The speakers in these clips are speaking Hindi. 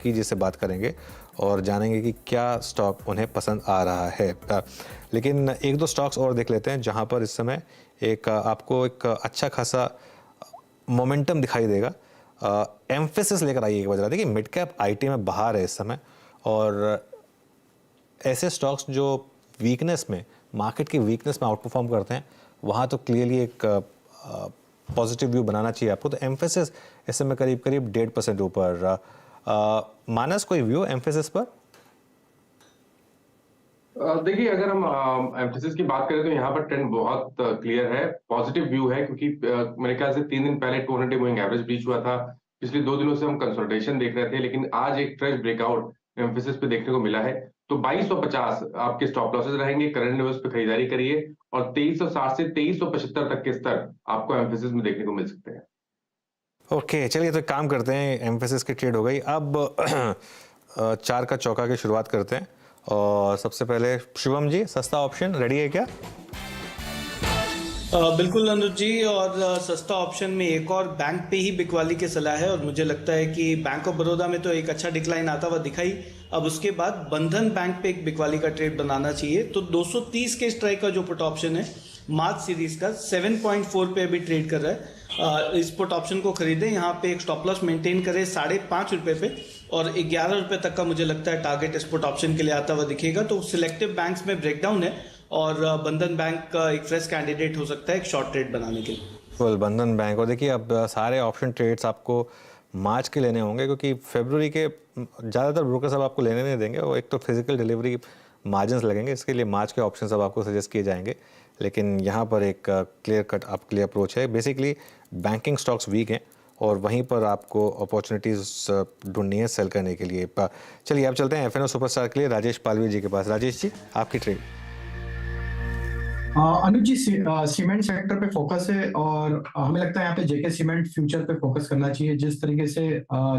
की जी से बात करेंगे और जानेंगे कि क्या स्टॉक उन्हें पसंद आ रहा है। लेकिन एक दो स्टॉक्स और देख लेते हैं जहां पर इस समय आपको एक अच्छा खासा मोमेंटम दिखाई देगा। एम्फेसिस लेकर आइए एक बार जरा। देखिए मिड कैप आईटी में बाहर है इस समय, और ऐसे स्टॉक्स जो वीकनेस में, मार्केट की वीकनेस में आउट परफॉर्म करते हैं, वहाँ तो क्लियरली एक पॉजिटिव व्यू बनाना चाहिए आपको। तो एम्फेसिस इस समय करीब करीब 1.5% ऊपर। मानस, कोई व्यू एम्फेसिस पर? देखिए, अगर हम एम्फेसिस की बात करें तो यहाँ पर ट्रेंड बहुत क्लियर है, पॉजिटिव व्यू है, क्योंकि मेरे ख्याल से 3 दिन पहले 200 डे मूविंग एवरेज ब्रीच हुआ था। पिछले 2 दिनों से हम कंसोलिडेशन देख रहे थे, लेकिन आज एक फ्रेश ब्रेकआउट एम्फेसिस पे देखने को मिला है। तो 2250 आपके स्टॉप लॉसेस रहेंगे, करंट लेवल्स पे खरीदारी करिए, और 2360 से 2375 तक के स्तर आपको एम्फेसिस में देखने को मिल सकते हैं। ओके, चलिए तो एक काम करते हैं, एम्फेसिस की ट्रेड हो गई। अब चार का चौका की शुरुआत करते हैं। और सबसे पहले शुभम जी, सस्ता ऑप्शन रेडी है क्या? बिल्कुल अनुज जी, और सस्ता ऑप्शन में एक और बैंक पे ही बिकवाली की सलाह है, और मुझे लगता है कि बैंक ऑफ बड़ौदा में तो एक अच्छा डिक्लाइन आता हुआ दिखाई। अब उसके बाद बंधन बैंक पे एक बिकवाली का ट्रेड बनाना चाहिए। तो 230 के स्ट्राइक का जो पुट ऑप्शन है मार्च सीरीज का 7.4 पे अभी ट्रेड कर रहा है। इस पुट ऑप्शन को खरीदें, यहाँ पे एक स्टॉप लॉस मेंटेन करें 5.5 रुपये पे, और 11 रुपये तक का मुझे लगता है टारगेट इस पुट ऑप्शन के लिए आता हुआ दिखेगा। तो सिलेक्टिव बैंक्स में ब्रेकडाउन है, और बंधन बैंक का एक फ्रेश कैंडिडेट हो सकता है एक शॉर्ट ट्रेड बनाने के लिए। बिल्कुल, बंधन बैंक। और देखिए अब सारे ऑप्शन ट्रेड्स आपको मार्च के लेने होंगे, क्योंकि फरवरी के ज़्यादातर ब्रोकर सब आपको लेने नहीं देंगे, और एक तो फिजिकल डिलीवरी मार्जिन्स लगेंगे, इसके लिए मार्च के ऑप्शन सब आपको सजेस्ट किए जाएंगे। लेकिन यहाँ पर एक क्लियर कट आपके लिए अप्रोच है। बेसिकली बैंकिंग स्टॉक्स वीक हैं, और वहीं पर आपको अपॉर्चुनिटीज़ ढूंढनी है सेल करने के लिए। चलिए अब चलते हैं एफ एन ओ सुपरस्टार के लिए राजेश पालवी जी के पास। राजेश जी, आपकी ट्रेड। अनुज जी, सीमेंट सेक्टर पे फोकस है, और हमें लगता है यहाँ पे जेके सीमेंट फ्यूचर पे फोकस करना चाहिए। जिस तरीके से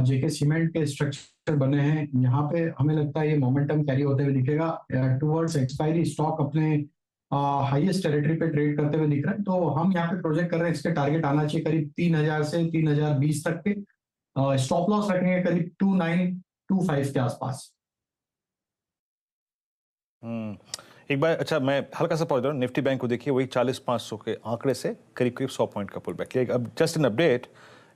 जेके सीमेंट के स्ट्रक्चर बने हैं, यहाँ पे हमें लगता है ये मोमेंटम कैरी होते हुए दिखेगा। टुवर्ड्स एक्सपायरी स्टॉक अपने हाईएस्ट टेरिटरी पे ट्रेड करते हुए दिख रहा है। तो हम यहाँ पे प्रोजेक्ट कर रहे हैं इसके टारगेट आना चाहिए करीब 3000 से 3020 तक के। स्टॉप लॉस रखेंगे करीब 2925 के आसपास। एक बार अच्छा, मैं हल्का सा पहुंच रहा हूँ। निफ्टी बैंक को देखिए, वही 40,500 के आंकड़े से करीब करीब 100 पॉइंट का पुल बैक किया। अब जस्ट एन अपडेट,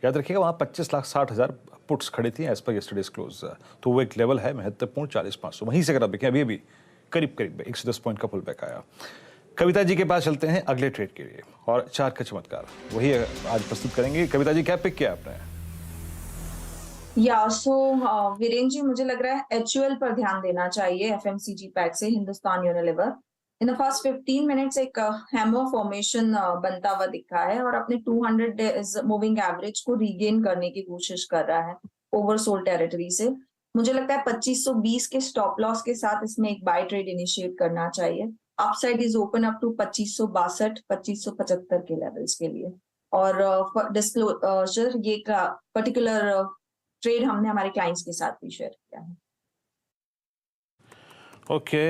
याद रखिएगा वहाँ 25,60,000 पुट्स खड़ी थी एज पर यस्टरडेज क्लोज। तो वो एक लेवल है महत्वपूर्ण, 40,500 वहीं से अगर आप देखें अभी अभी करीब करीब 110 पॉइंट का पुल बैक आया। कविता जी के पास चलते हैं अगले ट्रेड के लिए, और चार का चमत्कार वही आज प्रस्तुत करेंगे। कविता जी, क्या पिक किया आपने? सो वीरेंद्र जी, मुझे लग रहा है एचयूएल पर ध्यान देना चाहिए। एफएमसीजी पैक से Hindustan Unilever in the first 15 minutes एक हैमर फॉर्मेशन बनता हुआ दिखा है, और अपने 200 डेज मूविंग एवरेज को रीगेन करने की कोशिश कर रहा है ओवरसोल्ड टेरिटरी से। मुझे लगता है 2520 के स्टॉप लॉस के साथ इसमें एक बाय ट्रेड इनिशिएट करना चाहिए। Upside is open up to 2562 2575 के लेवल्स के लिए। और डिस्क्लोजर, ये पर्टिकुलर ट्रेड हमने हमारे क्लाइंट्स के साथ भी शेयर किया है। ओके,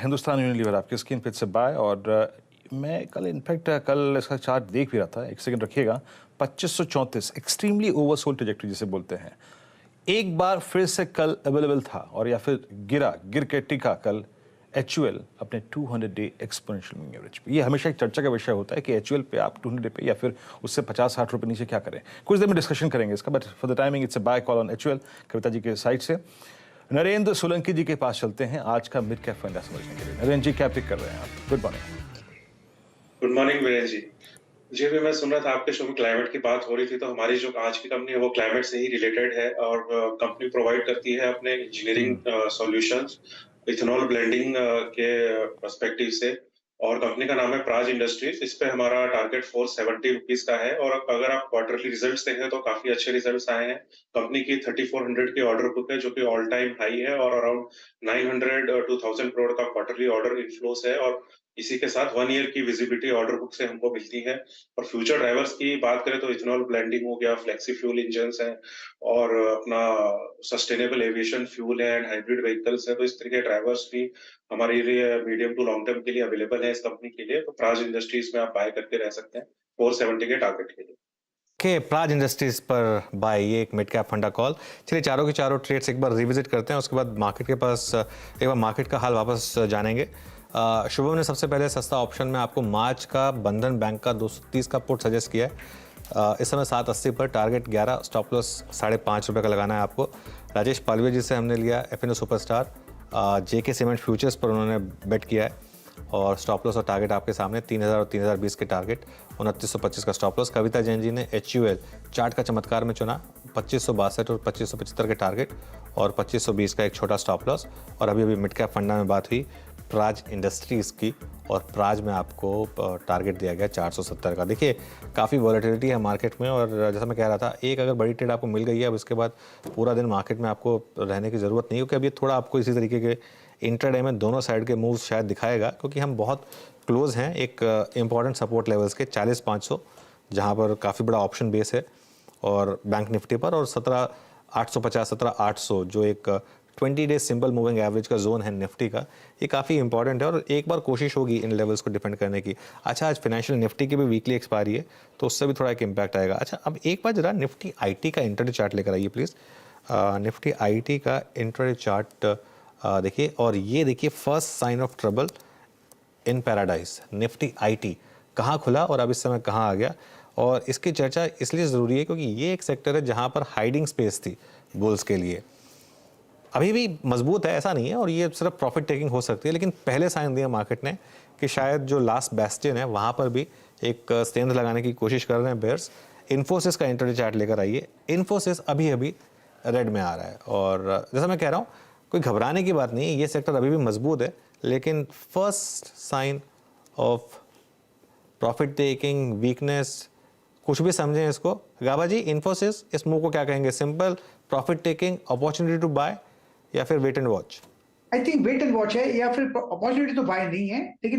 हिंदुस्तान यूनिलीवर आपकी स्क्रीन पे से बाय। और मैं कल इनफैक्ट कल इसका चार्ट देख भी रहा था, एक सेकंड रखिएगा। 2534 एक्सट्रीमली ओवरसोल्ड ट्रैजेक्टरी जिसे बोलते हैं, एक बार फिर से कल अवेलेबल था, और या फिर गिर के टिका कल एचयूएल अपने 200 डे एक्सपोनेंशियल मूविंग एवरेज पे। ये हमेशा एक चर्चा का विषय होता है कि एचयूएल पे आप 200 डे पे या फिर उससे 50-60 रुपए नीचे क्या करें। कुछ देर में डिस्कशन करेंगे इसका, but for the timing it's a buy call on HUL Kavita ji के साइड से। नरेंद्र सोलंकी जी के पास चलते हैं आज का मिड कैप फंडा समझने के लिए। नरेंद्र जी, क्या पिक कर रहे हैं आप? Good morning. Good morning Virendra ji. जी, अभी मैं सुन रहा था आपके शो में क्लाइमेट की बात हो रही थी, तो हमारी जो आज की कंपनी है वो क्लाइमेट से ही रिलेटेड है, और कंपनी प्रोवाइड करती है अपने इंजीनियरिंग सॉल्यूशंस इथेनॉल ब्लेंडिंग के पर्सपेक्टिव से। और कंपनी का नाम है प्राज इंडस्ट्रीज। इस पे हमारा टारगेट 470 रुपीज का है, और अगर आप क्वार्टरली रिजल्ट्स देखें तो काफी अच्छे रिजल्ट्स आए हैं। कंपनी की 3400 की ऑर्डर बुक है, जो कि ऑल टाइम हाई है, और अराउंड 900 टू 1000 करोड़ का क्वार्टरली ऑर्डर इनफ्लोस है, और इसी के साथ 1 ईयर की विजिबिलिटी ऑर्डर बुक से हमको मिलती है। और फ्यूचर ड्राइवर्स की बात करें तो इथेनॉल ब्लेंडिंग हो गया, फ्लेक्सी फ्यूल इंजन्स हैं, और अपना सस्टेनेबल एविएशन फ्यूल है, एंड हाइब्रिड व्हीकल्स है। तो इस तरह के ड्राइवर्स भी हमारे लिए मीडियम टू लॉन्ग टर्म के लिए अवेलेबल है इस कंपनी के लिए। तो प्राज इंडस्ट्रीज में आप बाय करके रह सकते हैं 470 के टारगेट के लिए। के प्राज इंडस्ट्रीज पर बाय, ये एक मिड कैप फंडा कॉल। चलिए चारों के चारों ट्रेड्स एक बार रिविजिट करते हैं, उसके बाद मार्केट के पास एक बार मार्केट का हाल वापस जानेंगे। शुभम ने सबसे पहले सस्ता ऑप्शन में आपको मार्च का बंधन बैंक का 230 का पुट सजेस्ट किया है। इस समय 780 पर, टारगेट 11, स्टॉप लॉस ₹5.5 का लगाना है आपको। राजेश पालवे जी से हमने लिया एफएनओ सुपरस्टार, जेके सीमेंट फ्यूचर्स पर उन्होंने बेट किया है और स्टॉप लॉस और टारगेट आपके सामने 3000 और 3020 के टारगेट, 2925 का स्टॉप लॉस। कविता जैन जी ने HUL चार्ट का चमत्कार में चुना, 2562 और 2575 के टारगेट और 2520 का एक छोटा स्टॉप लॉस। और अभी मिड कैप फंडा में बात हुई प्राज इंडस्ट्रीज़ की, और प्राज में आपको टारगेट दिया गया 470 का। देखिए काफ़ी वॉलेटिलिटी है मार्केट में, और जैसा मैं कह रहा था, एक अगर बड़ी ट्रेड आपको मिल गई है, अब इसके बाद पूरा दिन मार्केट में आपको रहने की ज़रूरत नहीं, क्योंकि अभी थोड़ा आपको इसी तरीके के इंट्राडे में दोनों साइड के मूव्स शायद दिखाएगा, क्योंकि हम बहुत क्लोज हैं एक इंपॉर्टेंट सपोर्ट लेवल्स के 40,500, जहाँ पर काफ़ी बड़ा ऑप्शन बेस है, और बैंक निफ्टी पर, और 17,850 17,800 जो एक 20 डे सिंपल मूविंग एवरेज का जोन है निफ्टी का, ये काफ़ी इंपॉर्टेंट है, और एक बार कोशिश होगी इन लेवल्स को डिफेंड करने की। अच्छा, आज फाइनेंशियल निफ्टी की भी वीकली एक्सपायरी है, तो उससे भी थोड़ा एक इम्पैक्ट आएगा। अच्छा, अब एक बार जरा निफ्टी IT का इंट्राडे चार्ट लेकर आइए प्लीज़। निफ्टी IT का इंट्राडे चार्ट देखिए, और ये देखिए first sign of trouble in paradise. Nifty IT कहाँ खुला और अब इस समय कहाँ आ गया, और इसकी चर्चा इसलिए ज़रूरी है क्योंकि ये एक सेक्टर है जहाँ पर हाइडिंग स्पेस थी बुल्स के लिए, अभी भी मजबूत है, ऐसा नहीं है, और ये सिर्फ प्रॉफिट टेकिंग हो सकती है, लेकिन पहले साइन दिया मार्केट ने कि शायद जो लास्ट बेस्टियन है वहाँ पर भी एक स्ट्रेंथ लगाने की कोशिश कर रहे हैं बेयर्स। इन्फोसिस का इंट्राडे चार्ट लेकर आइए। इन्फोसिस अभी रेड में आ रहा है, और जैसा मैं कह रहा हूँ, कोई घबराने की बात नहीं है, ये सेक्टर अभी भी मजबूत है, लेकिन first sign of profit taking, weakness, कुछ भी समझें इसको। गाबा जी, इन्फोसिस इस मूव को क्या कहेंगे? Simple profit taking, opportunity to buy, या फिर wait and watch? I think wait and watch है, या फिर अपॉर्चुनिटी तो बाय नहीं है, लेकिन